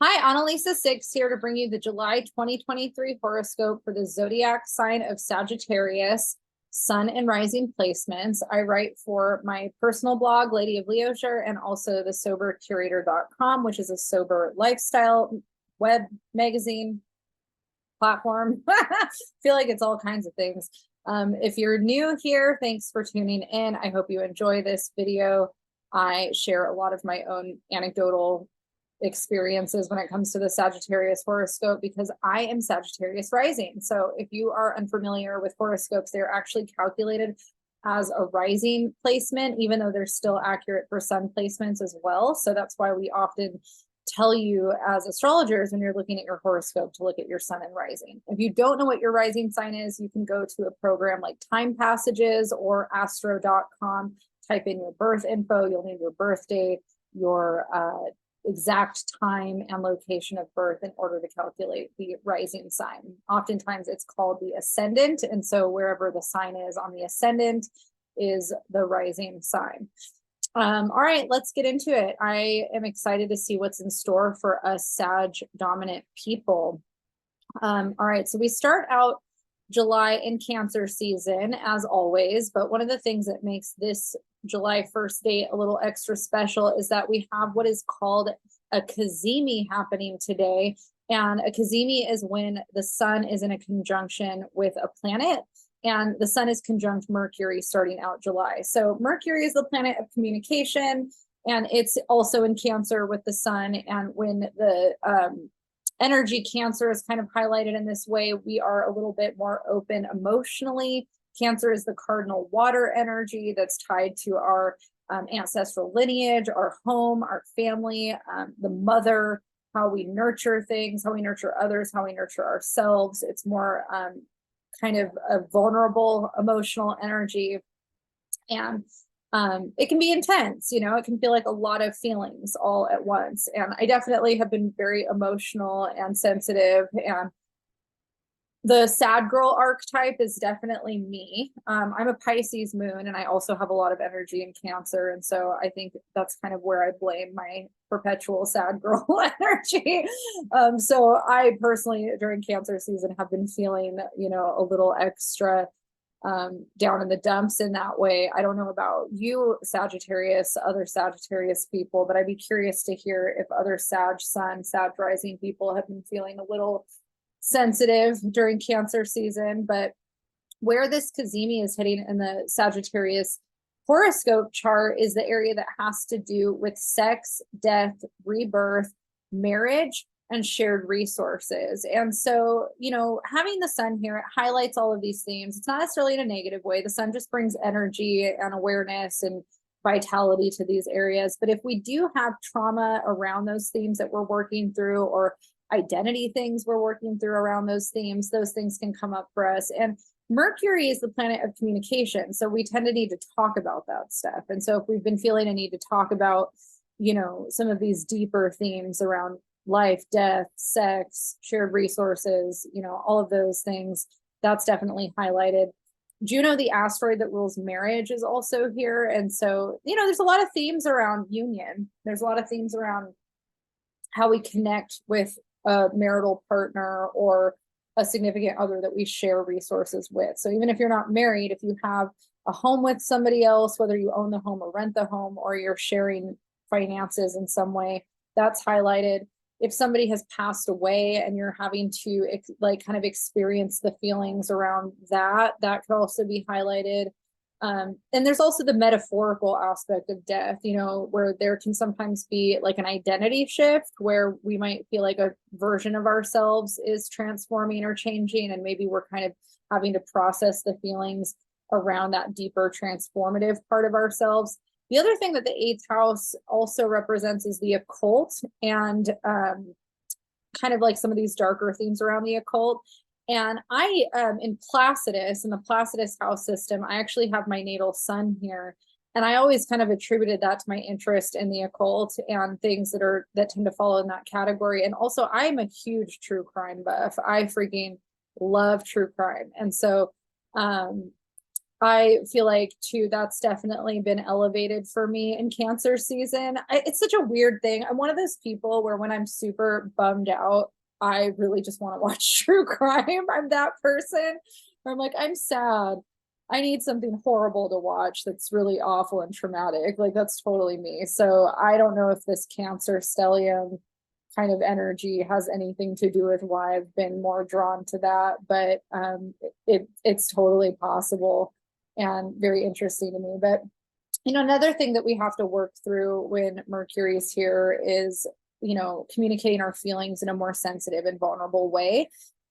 Hi, Analisa Six here to bring you the July 2023 horoscope for the zodiac sign of Sagittarius, Sun and Rising placements. I write for my personal blog, Lady of Leisure, and also the sobercurator.com, which is a sober lifestyle web magazine platform. I feel like it's all kinds of things. If you're new here, thanks for tuning in. I hope you enjoy this video. I share a lot of my own anecdotal experiences when it comes to the Sagittarius horoscope because I am Sagittarius rising. So if you are unfamiliar with horoscopes, they're actually calculated as a rising placement, even though they're still accurate for sun placements as well. So that's why we often tell you as astrologers when you're looking at your horoscope to look at your sun and rising. If you don't know what your rising sign is, you can go to a program like Time Passages or astro.com, type in your birth info. You'll need your birth date, your exact time and location of birth in order to calculate the rising sign. Oftentimes it's called the ascendant. And so wherever the sign is on the ascendant is the rising sign. All right, let's get into it. I am excited to see what's in store for us Sag dominant people. All right, so we start out July in Cancer season as always, but one of the things that makes this July 1st date a little extra special is that we have what is called a cazimi happening today. And a cazimi is when the sun is in a conjunction with a planet, and the sun is conjunct Mercury starting out July. So Mercury is the planet of communication, and it's also in Cancer with the sun. And when the energy Cancer is kind of highlighted in this way, we are a little bit more open emotionally. Cancer is the cardinal water energy that's tied to our ancestral lineage, our home, our family, the mother, how we nurture things, how we nurture others, how we nurture ourselves. It's more kind of a vulnerable emotional energy. And it can be intense, you know, it can feel like a lot of feelings all at once. And I definitely have been very emotional and sensitive, and the sad girl archetype is definitely me. I'm a Pisces moon, and I also have a lot of energy in Cancer. And so I think that's kind of where I blame my perpetual sad girl energy. So I personally, during Cancer season, have been feeling, you know, a little extra down in the dumps in that way. I don't know about you, Sagittarius, other Sagittarius people, but I'd be curious to hear if other Sag sun, Sag rising people have been feeling a little sensitive during Cancer season. But where this cazimi is hitting in the Sagittarius horoscope chart is the area that has to do with sex, death, rebirth, marriage, and shared resources. And so, you know, having the sun here, it highlights all of these themes. It's not necessarily in a negative way. The sun just brings energy and awareness and vitality to these areas. But if we do have trauma around those themes that we're working through, or identity things we're working through around those things can come up for us. And Mercury is the planet of communication, so we tend to need to talk about that stuff. And so if we've been feeling a need to talk about, you know, some of these deeper themes around life, death, sex, shared resources, you know, all of those things, that's definitely highlighted. Juno, the asteroid that rules marriage, is also here. And so, you know, there's a lot of themes around union. There's a lot of themes around how we connect with a marital partner or a significant other that we share resources with. So even if you're not married, if you have a home with somebody else, whether you own the home or rent the home, or you're sharing finances in some way, that's highlighted. If somebody has passed away and you're having to like kind of experience the feelings around that, that could also be highlighted. And there's also the metaphorical aspect of death, you know, where there can sometimes be like an identity shift where we might feel like a version of ourselves is transforming or changing, and maybe we're kind of having to process the feelings around that deeper transformative part of ourselves. The other thing that the eighth house also represents is the occult, and kind of like some of these darker themes around the occult. And I, in Placidus, in the Placidus house system, I actually have my natal sun here. And I always kind of attributed that to my interest in the occult and things that tend to fall in that category. And also, I'm a huge true crime buff. I freaking love true crime. And so I feel like too, that's definitely been elevated for me in Cancer season. It's such a weird thing. I'm one of those people where when I'm super bummed out, I really just want to watch true crime. I'm that person where I'm like, I'm sad. I need something horrible to watch that's really awful and traumatic. Like that's totally me. So I don't know if this Cancer stellium kind of energy has anything to do with why I've been more drawn to that, but it's totally possible and very interesting to me. But another thing that we have to work through when Mercury is here is communicating our feelings in a more sensitive and vulnerable way.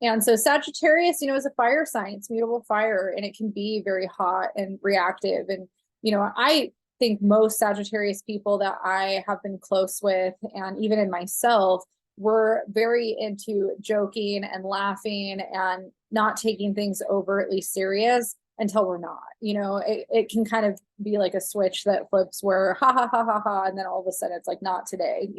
And so Sagittarius, is a fire sign. It's mutable fire, and it can be very hot and reactive. And I think most Sagittarius people that I have been close with, and even in myself, we're very into joking and laughing and not taking things overtly serious until we're not. It can kind of be like a switch that flips where ha ha ha ha ha, and then all of a sudden it's like not today.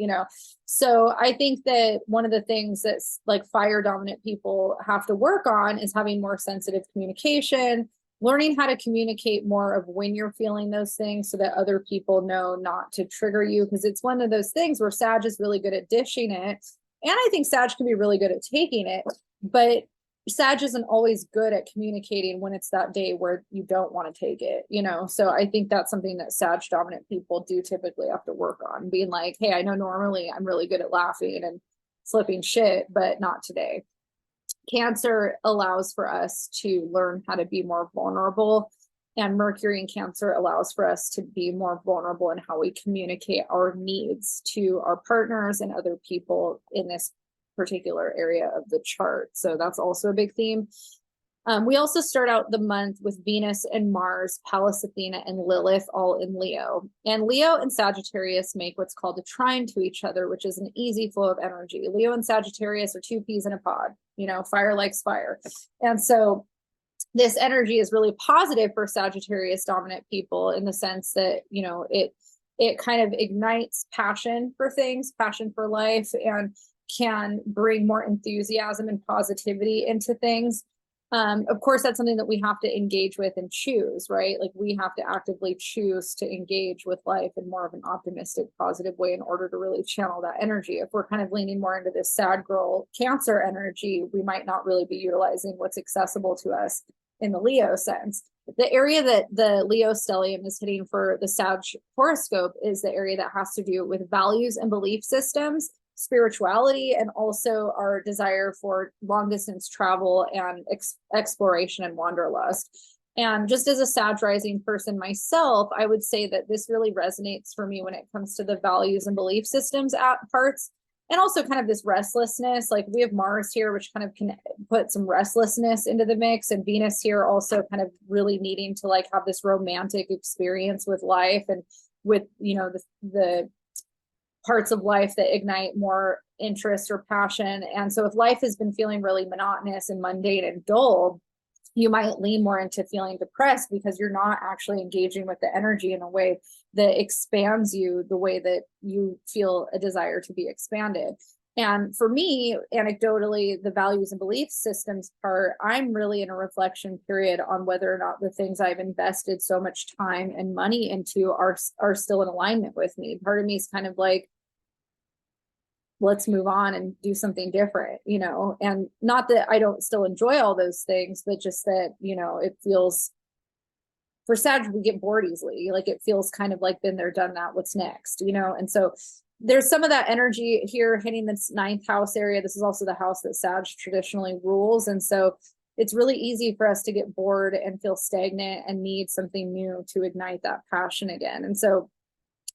So I think that one of the things that's like fire dominant people have to work on is having more sensitive communication, learning how to communicate more of when you're feeling those things so that other people know not to trigger you, because it's one of those things where Sag is really good at dishing it, and I think Sag can be really good at taking it, but Sag isn't always good at communicating when it's that day where you don't want to take it, So I think that's something that Sag dominant people do typically have to work on, being like, hey, I know normally I'm really good at laughing and flipping shit, but not today. Cancer allows for us to learn how to be more vulnerable, and Mercury in Cancer allows for us to be more vulnerable in how we communicate our needs to our partners and other people in this particular area of the chart. So that's also a big theme. We also start out the month with Venus and Mars, Pallas Athena, and Lilith all in Leo. And Leo and Sagittarius make what's called a trine to each other, which is an easy flow of energy. Leo and Sagittarius are two peas in a pod, fire likes fire. And so this energy is really positive for Sagittarius dominant people in the sense that, it kind of ignites passion for things, passion for life, and can bring more enthusiasm and positivity into things. Of course, that's something that we have to engage with and choose, right? Like we have to actively choose to engage with life in more of an optimistic, positive way in order to really channel that energy. If we're kind of leaning more into this sad girl Cancer energy, we might not really be utilizing what's accessible to us in the Leo sense. The area that the Leo stellium is hitting for the Sag horoscope is the area that has to do with values and belief systems, spirituality, and also our desire for long distance travel and exploration and wanderlust. And just as a Sag rising person myself, I would say that this really resonates for me when it comes to the values and belief systems at parts, and also kind of this restlessness. Like we have Mars here, which kind of can put some restlessness into the mix, and Venus here also kind of really needing to like have this romantic experience with life and with, the parts of life that ignite more interest or passion. And so if life has been feeling really monotonous and mundane and dull, you might lean more into feeling depressed because you're not actually engaging with the energy in a way that expands you the way that you feel a desire to be expanded. And for me, anecdotally, the values and belief systems part, I'm really in a reflection period on whether or not the things I've invested so much time and money into are still in alignment with me. Part of me is kind of like, let's move on and do something different, and not that I don't still enjoy all those things, but just that, it feels, for Sag, we get bored easily. Like it feels kind of like been there, done that, what's next, and so there's some of that energy here hitting this ninth house area. This is also the house that Sag traditionally rules. And so it's really easy for us to get bored and feel stagnant and need something new to ignite that passion again. And so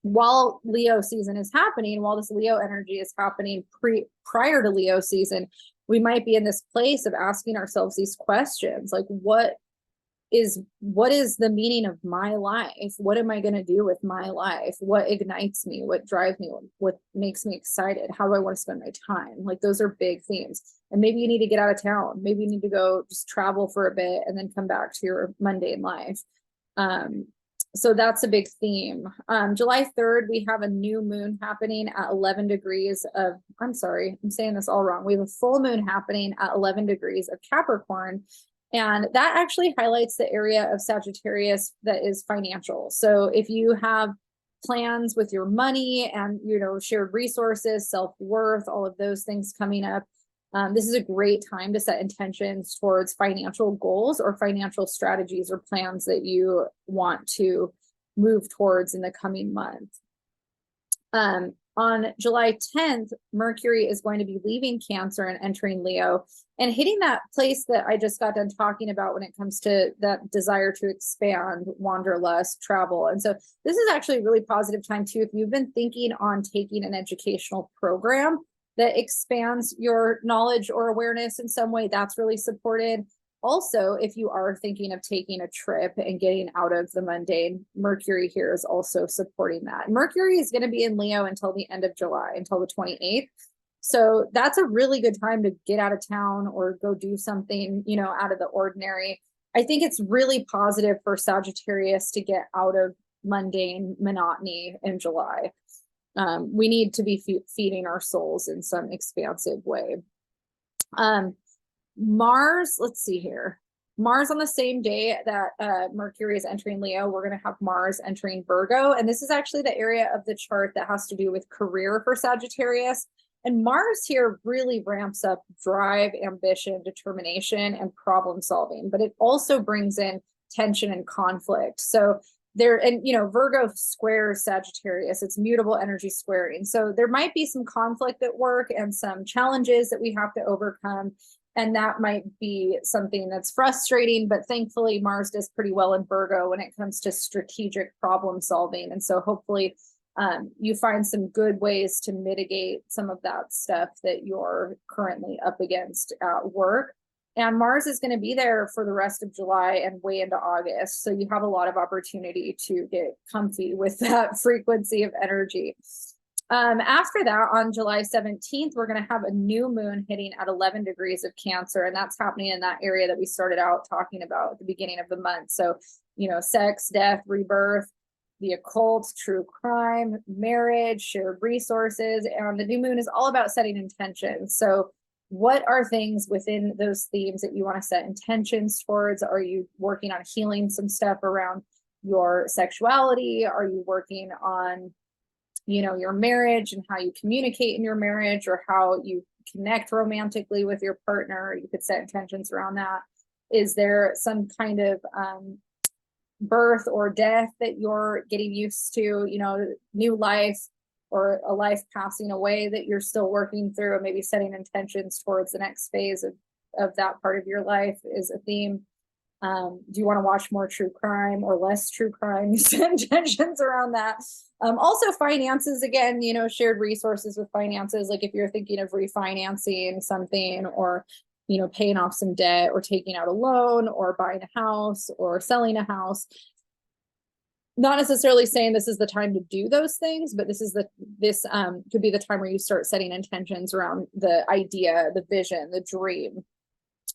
while Leo season is happening, while this Leo energy is happening prior to Leo season, we might be in this place of asking ourselves these questions, like what is the meaning of my life? What am I going to do with my life? What ignites me? What drives me? What makes me excited? How do I want to spend my time? Like those are big themes. And maybe you need to get out of town. Maybe you need to go just travel for a bit and then come back to your mundane life. So that's a big theme. July 3rd, we have a new moon happening at 11 degrees of, I'm sorry, I'm saying this all wrong. We have a full moon happening at 11 degrees of Capricorn. And that actually highlights the area of Sagittarius that is financial. So if you have plans with your money and, you know, shared resources, self-worth, all of those things coming up, this is a great time to set intentions towards financial goals or financial strategies or plans that you want to move towards in the coming month. On July 10th, Mercury is going to be leaving Cancer and entering Leo and hitting that place that I just got done talking about when it comes to that desire to expand, wanderlust, travel. And so this is actually a really positive time too. If you've been thinking on taking an educational program that expands your knowledge or awareness in some way, that's really supported. Also, if you are thinking of taking a trip and getting out of the mundane, Mercury here is also supporting that. Mercury is going to be in Leo until the end of July, until the 28th. So that's a really good time to get out of town or go do something, you know, out of the ordinary. I think it's really positive for Sagittarius to get out of mundane monotony in July. We need to be feeding our souls in some expansive way. Mars, let's see here. Mars on the same day that Mercury is entering Leo, we're going to have Mars entering Virgo. And this is actually the area of the chart that has to do with career for Sagittarius. And Mars here really ramps up drive, ambition, determination, and problem solving, but it also brings in tension and conflict. So there, and you know, Virgo squares Sagittarius, it's mutable energy squaring. So there might be some conflict at work and some challenges that we have to overcome. And that might be something that's frustrating, but thankfully Mars does pretty well in Virgo when it comes to strategic problem solving. And so hopefully you find some good ways to mitigate some of that stuff that you're currently up against at work. And Mars is going to be there for the rest of July and way into August. So you have a lot of opportunity to get comfy with that frequency of energy. After that, on July 17th, we're going to have a new moon hitting at 11 degrees of Cancer. And that's happening in that area that we started out talking about at the beginning of the month. So, you know, sex, death, rebirth, the occult, true crime, marriage, shared resources. And the new moon is all about setting intentions. So what are things within those themes that you want to set intentions towards? Are you working on healing some stuff around your sexuality? Are you working on, you know, your marriage and how you communicate in your marriage, or how you connect romantically with your partner? You could set intentions around that. Is there some kind of birth or death that you're getting used to, you know, new life or a life passing away that you're still working through, and maybe setting intentions towards the next phase of that part of your life is a theme. Do you want to watch more true crime or less true crime? Set intentions around that. Also finances, again, you know, shared resources with finances. Like if you're thinking of refinancing something, or, you know, paying off some debt, or taking out a loan, or buying a house, or selling a house. Not necessarily saying this is the time to do those things, but this could be the time where you start setting intentions around the idea, the vision, the dream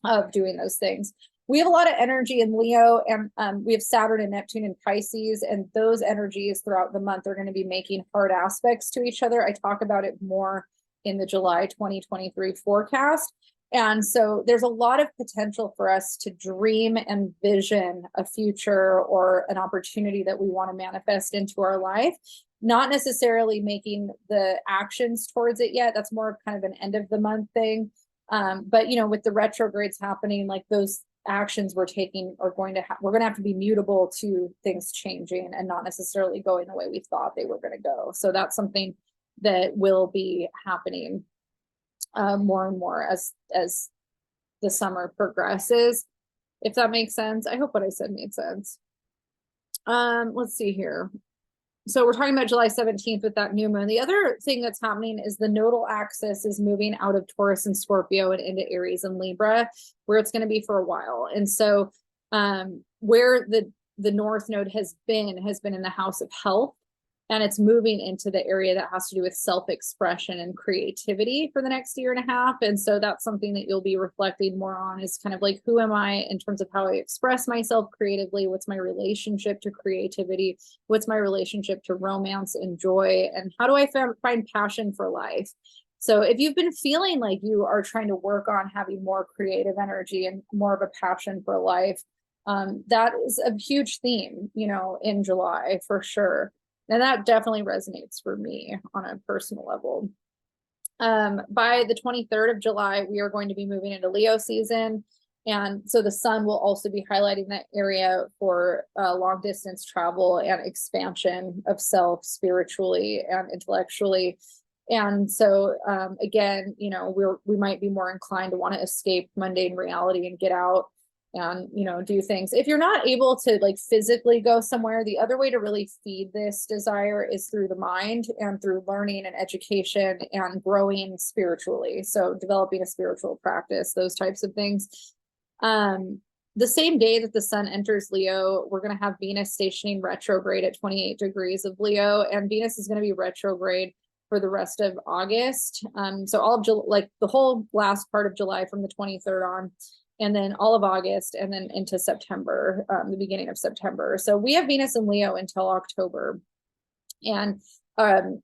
of doing those things. We have a lot of energy in Leo, and we have Saturn and Neptune in Pisces, and those energies throughout the month are going to be making hard aspects to each other. I talk about it more in the July 2023 forecast. And so there's a lot of potential for us to dream and vision a future or an opportunity that we want to manifest into our life, not necessarily making the actions towards it yet. That's more of kind of an end of the month thing. But, you know, with the retrogrades happening, like those actions we're taking are going to we're going to have to be mutable to things changing and not necessarily going the way we thought they were going to go. So that's something that will be happening more and more as the summer progresses, if that makes sense. I hope what I said made sense. Let's see here. So we're talking about July 17th with that new moon. The other thing that's happening is the nodal axis is moving out of Taurus and Scorpio and into Aries and Libra, where it's going to be for a while. And so where the North Node has been in the house of health, and it's moving into the area that has to do with self-expression and creativity for the next year and a half. And so that's something that you'll be reflecting more on, is kind of like, who am I in terms of how I express myself creatively? What's my relationship to creativity? What's my relationship to romance and joy? And how do I find passion for life? So if you've been feeling like you are trying to work on having more creative energy and more of a passion for life, that is a huge theme, you know, in July for sure. And that definitely resonates for me on a personal level. By the 23rd of July, we are going to be moving into Leo season. And so the sun will also be highlighting that area for long distance travel and expansion of self spiritually and intellectually. And so again, you know, we might be more inclined to want to escape mundane reality and get out and, you know, do things. If you're not able to like physically go somewhere, the other way to really feed this desire is through the mind and through learning and education and growing spiritually. So developing a spiritual practice, those types of things. The same day that the sun enters Leo, we're going to have Venus stationing retrograde at 28 degrees of Leo, and Venus is going to be retrograde for the rest of August. So all of like the whole last part of July from the 23rd on, and then all of August, and then into September, the beginning of September. So we have Venus in Leo until October, and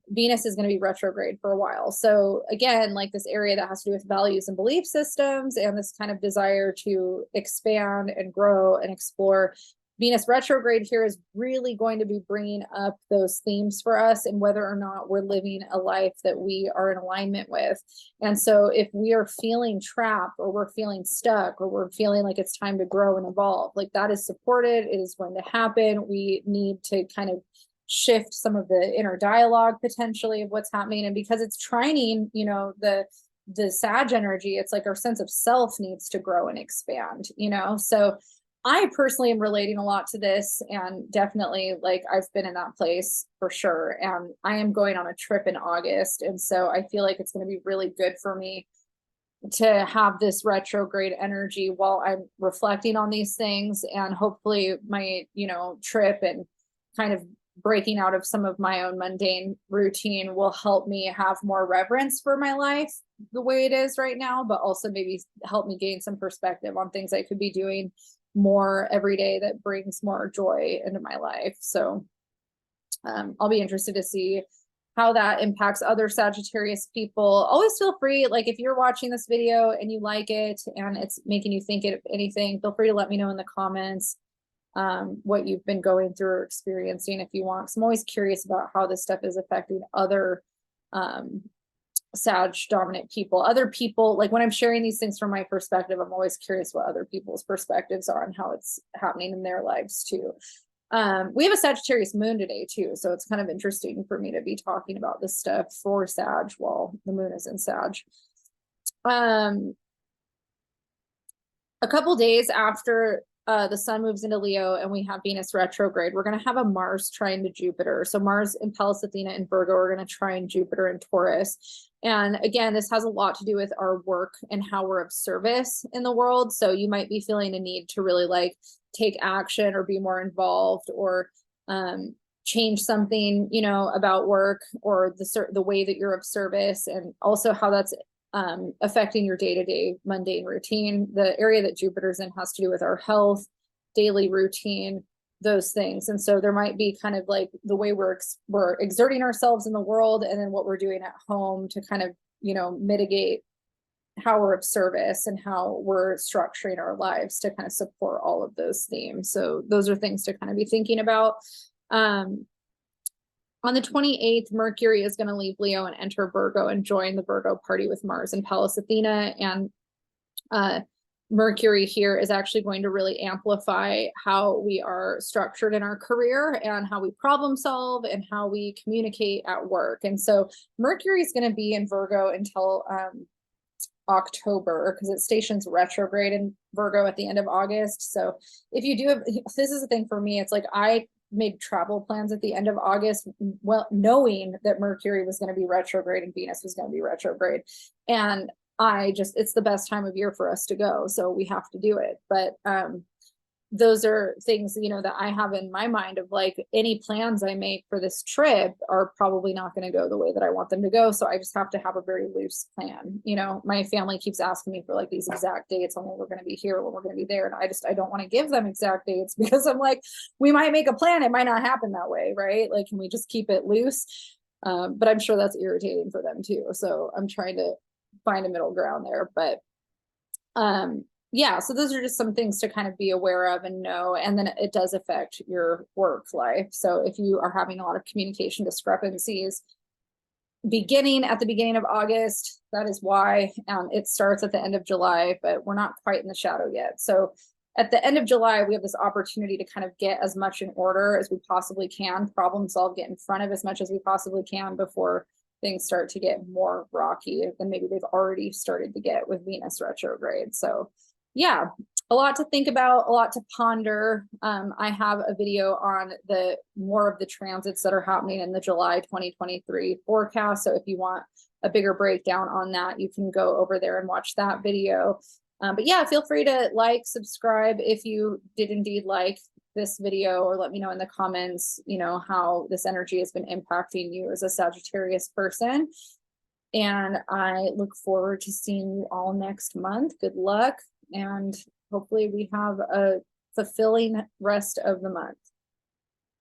Venus is going to be retrograde for a while. So again, like this area that has to do with values and belief systems and this kind of desire to expand and grow and explore. Venus retrograde here is really going to be bringing up those themes for us and whether or not we're living a life that we are in alignment with. And so if we are feeling trapped or we're feeling stuck or we're feeling like it's time to grow and evolve, like that is supported, it is going to happen. We need to kind of shift some of the inner dialogue potentially of what's happening. And because it's trining, you know, the Sag energy, it's like our sense of self needs to grow and expand, you know? So I personally am relating a lot to this, and definitely like I've been in that place for sure. And I am going on a trip in August. And so I feel like it's going to be really good for me to have this retrograde energy while I'm reflecting on these things. And hopefully my, you know, trip and kind of breaking out of some of my own mundane routine will help me have more reverence for my life the way it is right now, but also maybe help me gain some perspective on things I could be doing more every day that brings more joy into my life. So I'll be interested to see how that impacts other Sagittarius people. Always feel free, like if you're watching this video and you like it and it's making you think of anything, feel free to let me know in the comments what you've been going through or experiencing if you want. 'Cause I'm always curious about how this stuff is affecting other Sag dominant people, other people. Like when I'm sharing these things from my perspective, I'm always curious what other people's perspectives are and how it's happening in their lives too. We have a Sagittarius moon today too, so it's kind of interesting for me to be talking about this stuff for Sag while the moon is in Sag. A couple days after the sun moves into Leo and we have Venus retrograde, we're going to have a Mars trine to Jupiter. So Mars in Pallas Athena and Virgo are going to trine Jupiter and Taurus. And again, this has a lot to do with our work and how we're of service in the world. So you might be feeling a need to really like take action or be more involved or change something, you know, about work or the way that you're of service, and also how that's affecting your day-to-day mundane routine. The area that Jupiter's in has to do with our health, daily routine, those things. And so there might be kind of like the way we're exerting ourselves in the world and then what we're doing at home to kind of, you know, mitigate how we're of service and how we're structuring our lives to kind of support all of those themes. So those are things to kind of be thinking about. On the 28th, Mercury is going to leave Leo and enter Virgo and join the Virgo party with Mars and Pallas Athena. And Mercury here is actually going to really amplify how we are structured in our career and how we problem solve and how we communicate at work. And so Mercury is going to be in Virgo until October, because it stations retrograde in Virgo at the end of August. So if you do have, this is the thing for me, it's like I made travel plans at the end of August, well, knowing that Mercury was going to be retrograde and Venus was going to be retrograde. And it's the best time of year for us to go. So we have to do it. But those are things, you know, that I have in my mind of like any plans I make for this trip are probably not going to go the way that I want them to go. So I just have to have a very loose plan. You know, my family keeps asking me for like these exact dates on when we're going to be here, when we're going to be there. And I don't want to give them exact dates because I'm like, we might make a plan. It might not happen that way. Right. Like, can we just keep it loose? But I'm sure that's irritating for them too. So I'm trying to find a middle ground there. But yeah, so those are just some things to kind of be aware of and know. And then it does affect your work life. So if you are having a lot of communication discrepancies, at the beginning of August, that is why. It starts at the end of July, but we're not quite in the shadow yet. So at the end of July, we have this opportunity to kind of get as much in order as we possibly can, problem solve, get in front of as much as we possibly can before things start to get more rocky than maybe they've already started to get with Venus retrograde. So yeah, a lot to think about, a lot to ponder. I have a video on the more of the transits that are happening in the July 2023 forecast. So if you want a bigger breakdown on that, you can go over there and watch that video. But yeah, feel free to like, subscribe if you did indeed like this video, or let me know in the comments, you know, how this energy has been impacting you as a Sagittarius person. And I look forward to seeing you all next month. Good luck. And hopefully we have a fulfilling rest of the month.